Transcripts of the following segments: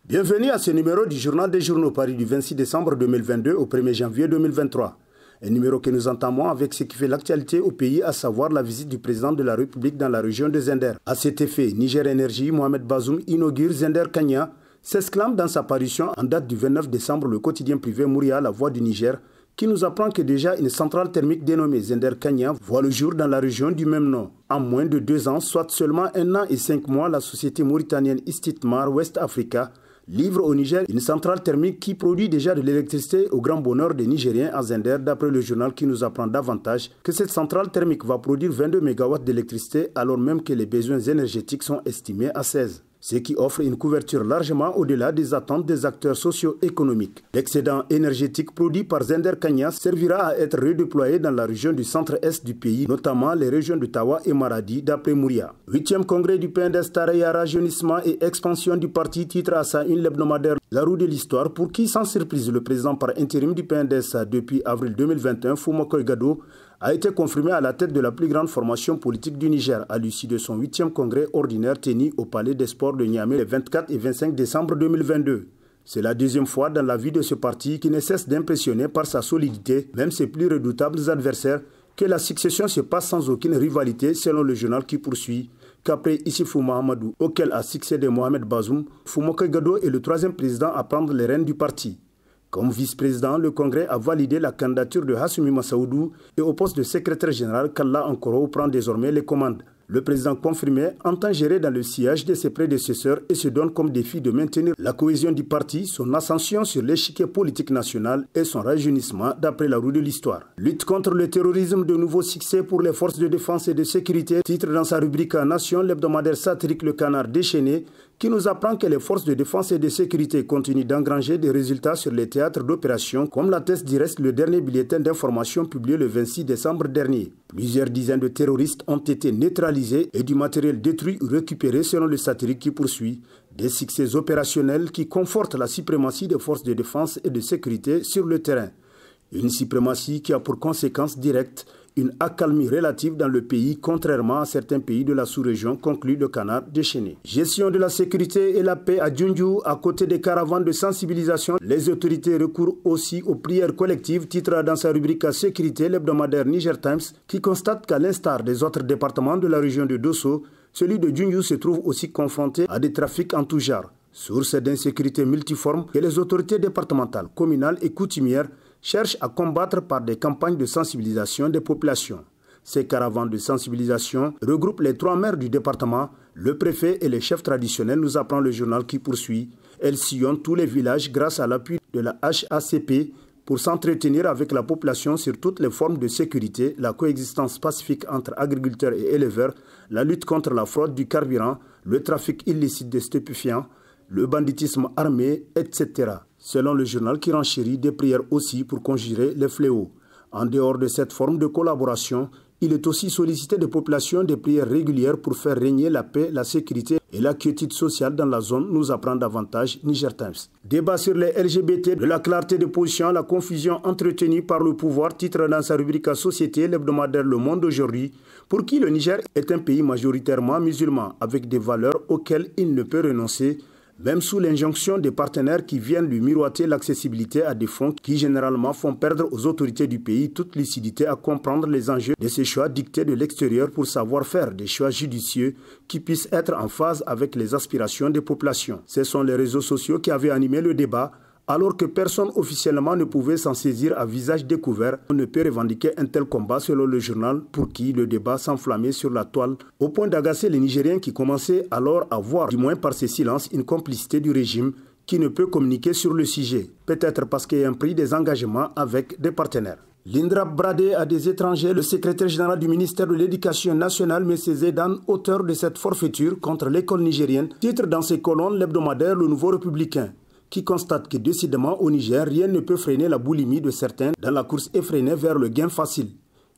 Bienvenue à ce numéro du Journal des Journaux Paris du 26 décembre 2022 au 1er janvier 2023. Un numéro que nous entamons avec ce qui fait l'actualité au pays, à savoir la visite du président de la République dans la région de Zender. À cet effet, Niger Énergie, Mohamed Bazoum inaugure Zender Kanya, s'exclame dans sa parution en date du 29 décembre le quotidien privé Mouria, La Voix du Niger, qui nous apprend que déjà une centrale thermique dénommée Zender Kanya voit le jour dans la région du même nom. En moins de 2 ans, soit seulement 1 an et 5 mois, la société mauritanienne Istithmar West Africa livre au Niger une centrale thermique qui produit déjà de l'électricité au grand bonheur des Nigériens à Zender, d'après le journal qui nous apprend davantage que cette centrale thermique va produire 22 MW d'électricité alors même que les besoins énergétiques sont estimés à 16. Ce qui offre une couverture largement au-delà des attentes des acteurs socio-économiques. L'excédent énergétique produit par Zender Kanya servira à être redéployé dans la région du centre-est du pays, notamment les régions de Tawa et Maradi, d'après Mouria. 8e congrès du PNDS Tareya, rajeunissement et expansion du parti, titre à sa une l'hebdomadaire La Roue de l'Histoire, pour qui, sans surprise, le président par intérim du PNDS depuis avril 2021, Foumakoy Gado, a été confirmé à la tête de la plus grande formation politique du Niger à l'issue de son 8e congrès ordinaire tenu au Palais des Sports de Niamey les 24 et 25 décembre 2022. C'est la 2e fois dans la vie de ce parti qui ne cesse d'impressionner par sa solidité, même ses plus redoutables adversaires, que la succession se passe sans aucune rivalité selon le journal qui poursuit qu'après Issifou Mahamadou, auquel a succédé Mohamed Bazoum, Foumakoy Gado est le 3e président à prendre les rênes du parti. Comme vice-président, le Congrès a validé la candidature de Hassoumi Massaoudou et au poste de secrétaire général, Kalla Ankoro prend désormais les commandes. Le président confirmé entend gérer dans le sillage de ses prédécesseurs et se donne comme défi de maintenir la cohésion du parti, son ascension sur l'échiquier politique national et son rajeunissement d'après La Roue de l'Histoire. Lutte contre le terrorisme, de nouveaux succès pour les forces de défense et de sécurité, titre dans sa rubrique Nation, l'hebdomadaire satirique Le Canard déchaîné, qui nous apprend que les forces de défense et de sécurité continuent d'engranger des résultats sur les théâtres d'opération, comme l'atteste du reste le dernier bulletin d'information publié le 26 décembre dernier. Plusieurs dizaines de terroristes ont été neutralisés et du matériel détruit ou récupéré selon le satirique qui poursuit. Des succès opérationnels qui confortent la suprématie des forces de défense et de sécurité sur le terrain. Une suprématie qui a pour conséquence directe une accalmie relative dans le pays, contrairement à certains pays de la sous-région, conclut le Canard déchaîné. Gestion de la sécurité et la paix à Djoundjou, à côté des caravanes de sensibilisation, les autorités recourent aussi aux prières collectives, titre dans sa rubrique à sécurité, l'hebdomadaire Niger Times, qui constate qu'à l'instar des autres départements de la région de Dosso, celui de Djoundjou se trouve aussi confronté à des trafics en tout genre. Source d'insécurité multiforme que les autorités départementales, communales et coutumières cherchent à combattre par des campagnes de sensibilisation des populations. Ces caravanes de sensibilisation regroupent les 3 maires du département, le préfet et les chefs traditionnels, nous apprend le journal qui poursuit. Elles sillonnent tous les villages grâce à l'appui de la HACP pour s'entretenir avec la population sur toutes les formes de sécurité, la coexistence pacifique entre agriculteurs et éleveurs, la lutte contre la fraude du carburant, le trafic illicite de stupéfiants, le banditisme armé, etc. Selon le journal qui renchérit des prières aussi pour conjurer les fléaux. En dehors de cette forme de collaboration, il est aussi sollicité des populations des prières régulières pour faire régner la paix, la sécurité et la quiétude sociale dans la zone, nous apprend davantage Niger Times. Débat sur les LGBT, de la clarté de position à la confusion entretenue par le pouvoir, titre dans sa rubrique à Société, l'hebdomadaire Le Monde aujourd'hui, pour qui le Niger est un pays majoritairement musulman, avec des valeurs auxquelles il ne peut renoncer, même sous l'injonction des partenaires qui viennent lui miroiter l'accessibilité à des fonds qui généralement font perdre aux autorités du pays toute lucidité à comprendre les enjeux de ces choix dictés de l'extérieur pour savoir faire des choix judicieux qui puissent être en phase avec les aspirations des populations. Ce sont les réseaux sociaux qui avaient animé le débat, alors que personne officiellement ne pouvait s'en saisir à visage découvert. On ne peut revendiquer un tel combat selon le journal pour qui le débat s'enflammait sur la toile au point d'agacer les Nigériens qui commençaient alors à voir, du moins par ces silences, une complicité du régime qui ne peut communiquer sur le sujet. Peut-être parce qu'il y a pris des engagements avec des partenaires. L'INDRAP bradé à des étrangers, le secrétaire général du ministère de l'Éducation nationale, M. Zédan, auteur de cette forfaiture contre l'école nigérienne, titre dans ses colonnes l'hebdomadaire Le Nouveau Républicain, qui constate que décidément au Niger, rien ne peut freiner la boulimie de certains dans la course effrénée vers le gain facile.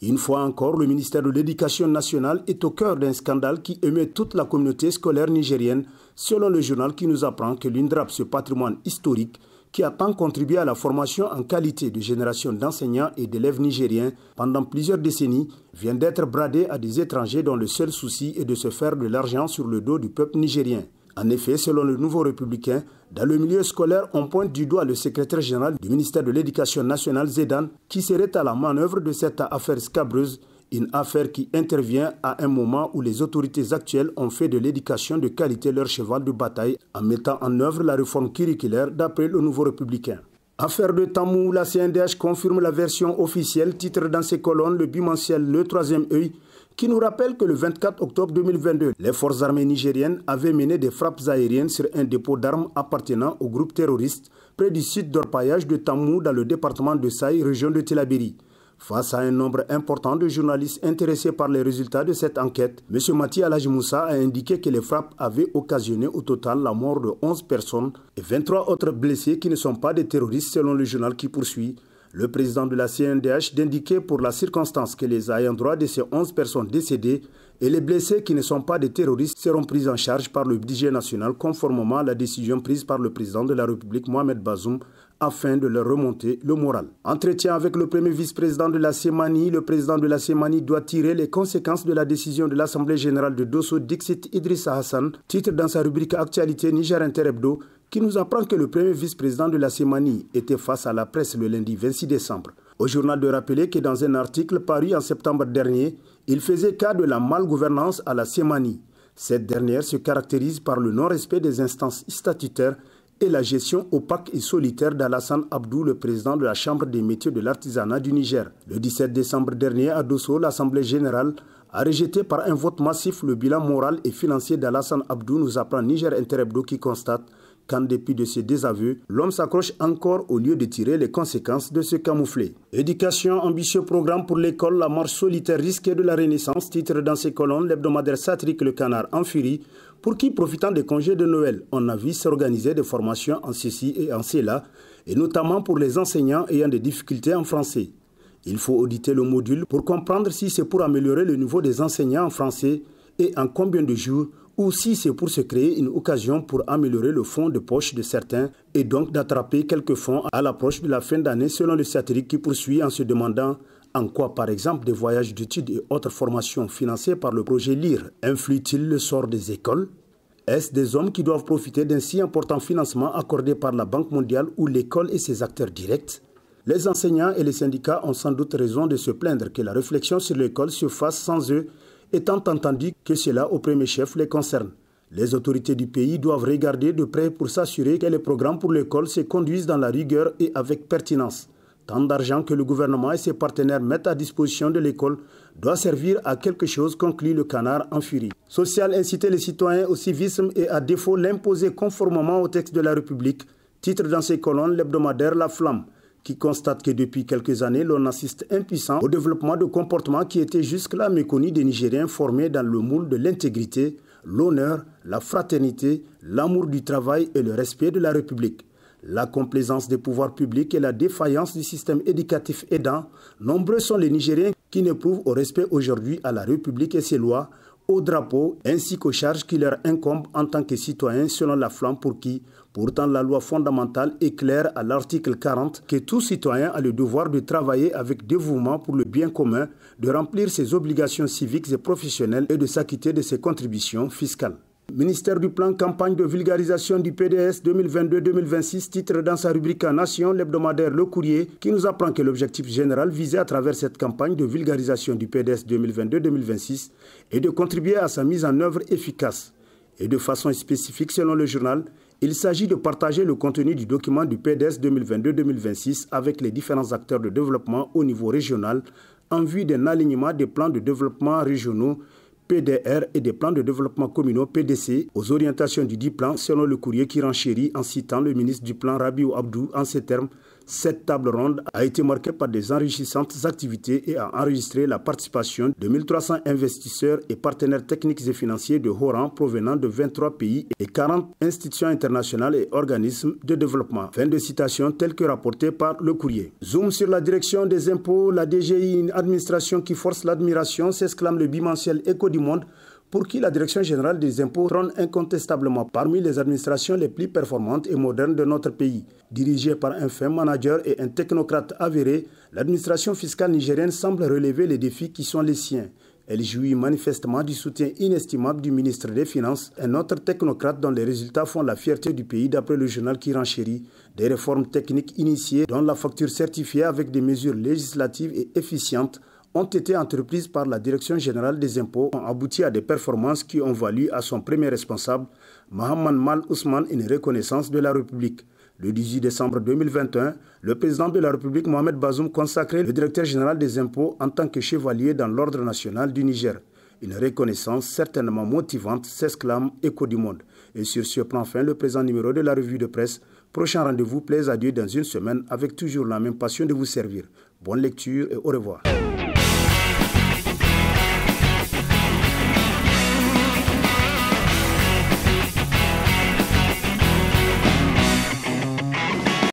Une fois encore, le ministère de l'Éducation nationale est au cœur d'un scandale qui émeut toute la communauté scolaire nigérienne, selon le journal qui nous apprend que l'INDRAP, ce patrimoine historique, qui a tant contribué à la formation en qualité de génération d'enseignants et d'élèves nigériens pendant plusieurs décennies, vient d'être bradé à des étrangers dont le seul souci est de se faire de l'argent sur le dos du peuple nigérien. En effet, selon le Nouveau Républicain, dans le milieu scolaire, on pointe du doigt le secrétaire général du ministère de l'Éducation nationale, Zedan, qui serait à la manœuvre de cette affaire scabreuse, une affaire qui intervient à un moment où les autorités actuelles ont fait de l'éducation de qualité leur cheval de bataille en mettant en œuvre la réforme curriculaire d'après le Nouveau Républicain. Affaire de Tamou, la CNDH confirme la version officielle, titre dans ses colonnes le bimensuel Le Troisième Œil, qui nous rappelle que le 24 octobre 2022, les forces armées nigériennes avaient mené des frappes aériennes sur un dépôt d'armes appartenant au groupe terroriste près du site d'orpaillage de Tamou dans le département de Saï, région de Tillabéri. Face à un nombre important de journalistes intéressés par les résultats de cette enquête, M. Mati Alhaji Moussa a indiqué que les frappes avaient occasionné au total la mort de 11 personnes et 23 autres blessés qui ne sont pas des terroristes selon le journal qui poursuit. Le président de la CNDH d'indiquer pour la circonstance que les ayants droit de ces 11 personnes décédées et les blessés qui ne sont pas des terroristes seront pris en charge par le budget national conformément à la décision prise par le président de la République Mohamed Bazoum afin de leur remonter le moral. Entretien avec le premier vice-président de la CEMANI, le président de la CEMANI doit tirer les conséquences de la décision de l'Assemblée générale de Dosso, Dixit Idrissa Hassan, titre dans sa rubrique Actualité Niger Inter Hebdo, qui nous apprend que le premier vice-président de la CEMANI était face à la presse le lundi 26 décembre. Au journal de rappeler que dans un article paru en septembre dernier, il faisait cas de la malgouvernance à la CEMANI. Cette dernière se caractérise par le non-respect des instances statutaires et la gestion opaque et solitaire d'Alassane Abdou, le président de la Chambre des métiers de l'artisanat du Niger. Le 17 décembre dernier, à Dosso, l'Assemblée générale a rejeté par un vote massif le bilan moral et financier d'Alassane Abdou, nous apprend Niger Inter Hebdo qui constate qu'en dépit de ses désaveux, l'homme s'accroche encore au lieu de tirer les conséquences de ce camouflet. Éducation, ambitieux programme pour l'école, la marche solitaire risquée de la Renaissance, titre dans ses colonnes l'hebdomadaire satirique Le Canard en furie, pour qui, profitant des congés de Noël, on a vu s'organiser des formations en ceci et en cela, et notamment pour les enseignants ayant des difficultés en français. Il faut auditer le module pour comprendre si c'est pour améliorer le niveau des enseignants en français et en combien de jours, ou si c'est pour se créer une occasion pour améliorer le fonds de poche de certains et donc d'attraper quelques fonds à l'approche de la fin d'année selon le satirique qui poursuit en se demandant en quoi par exemple des voyages d'études et autres formations financées par le projet LIRE influent-ils le sort des écoles? Est-ce des hommes qui doivent profiter d'un si important financement accordé par la Banque mondiale ou l'école et ses acteurs directs? Les enseignants et les syndicats ont sans doute raison de se plaindre que la réflexion sur l'école se fasse sans eux, étant entendu que cela au premier chef les concerne. Les autorités du pays doivent regarder de près pour s'assurer que les programmes pour l'école se conduisent dans la rigueur et avec pertinence. Tant d'argent que le gouvernement et ses partenaires mettent à disposition de l'école doit servir à quelque chose, conclut Le Canard en furie. Social, inciter les citoyens au civisme et à défaut l'imposer conformément au texte de la République, titre dans ses colonnes l'hebdomadaire La Flamme, qui constate que depuis quelques années, l'on assiste impuissant au développement de comportements qui étaient jusque-là méconnus des Nigériens formés dans le moule de l'intégrité, l'honneur, la fraternité, l'amour du travail et le respect de la République. La complaisance des pouvoirs publics et la défaillance du système éducatif aidant, nombreux sont les Nigériens qui n'éprouvent au respect aujourd'hui à la République et ses lois, au drapeau ainsi qu'aux charges qui leur incombent en tant que citoyens selon La Flamme pour qui, pourtant la loi fondamentale est claire à l'article 40 que tout citoyen a le devoir de travailler avec dévouement pour le bien commun, de remplir ses obligations civiques et professionnelles et de s'acquitter de ses contributions fiscales. Ministère du plan campagne de vulgarisation du PDS 2022-2026, titre dans sa rubrique Nation, l'hebdomadaire Le Courrier, qui nous apprend que l'objectif général visé à travers cette campagne de vulgarisation du PDS 2022-2026 est de contribuer à sa mise en œuvre efficace. Et de façon spécifique, selon le journal, il s'agit de partager le contenu du document du PDS 2022-2026 avec les différents acteurs de développement au niveau régional en vue d'un alignement des plans de développement régionaux PDR et des plans de développement communaux PDC aux orientations du dit plan selon Le Courrier qui renchérit en citant le ministre du plan Rabiou Abdou en ces termes. Cette table ronde a été marquée par des enrichissantes activités et a enregistré la participation de 1300 investisseurs et partenaires techniques et financiers de haut rang provenant de 23 pays et 40 institutions internationales et organismes de développement. Fin de citation telle que rapportée par Le Courrier. Zoom sur la direction des impôts, la DGI, une administration qui force l'admiration, s'exclame le bimensuel Écho du Monde, pour qui la Direction générale des impôts trône incontestablement parmi les administrations les plus performantes et modernes de notre pays. Dirigée par un fin manager et un technocrate avéré, l'administration fiscale nigérienne semble relever les défis qui sont les siens. Elle jouit manifestement du soutien inestimable du ministre des Finances, un autre technocrate dont les résultats font la fierté du pays d'après le journal qui renchérit. Des réformes techniques initiées, dont la facture certifiée avec des mesures législatives et efficientes, ont été entreprises par la Direction générale des impôts, ont abouti à des performances qui ont valu à son premier responsable, Mohamed Mal Ousmane, une reconnaissance de la République. Le 18 décembre 2021, le président de la République, Mohamed Bazoum, consacrait le directeur général des impôts en tant que chevalier dans l'ordre national du Niger. Une reconnaissance certainement motivante, s'exclame Écho du Monde. Et sur ce prend fin le présent numéro de la revue de presse. Prochain rendez-vous, plaise à Dieu dans une semaine avec toujours la même passion de vous servir. Bonne lecture et au revoir.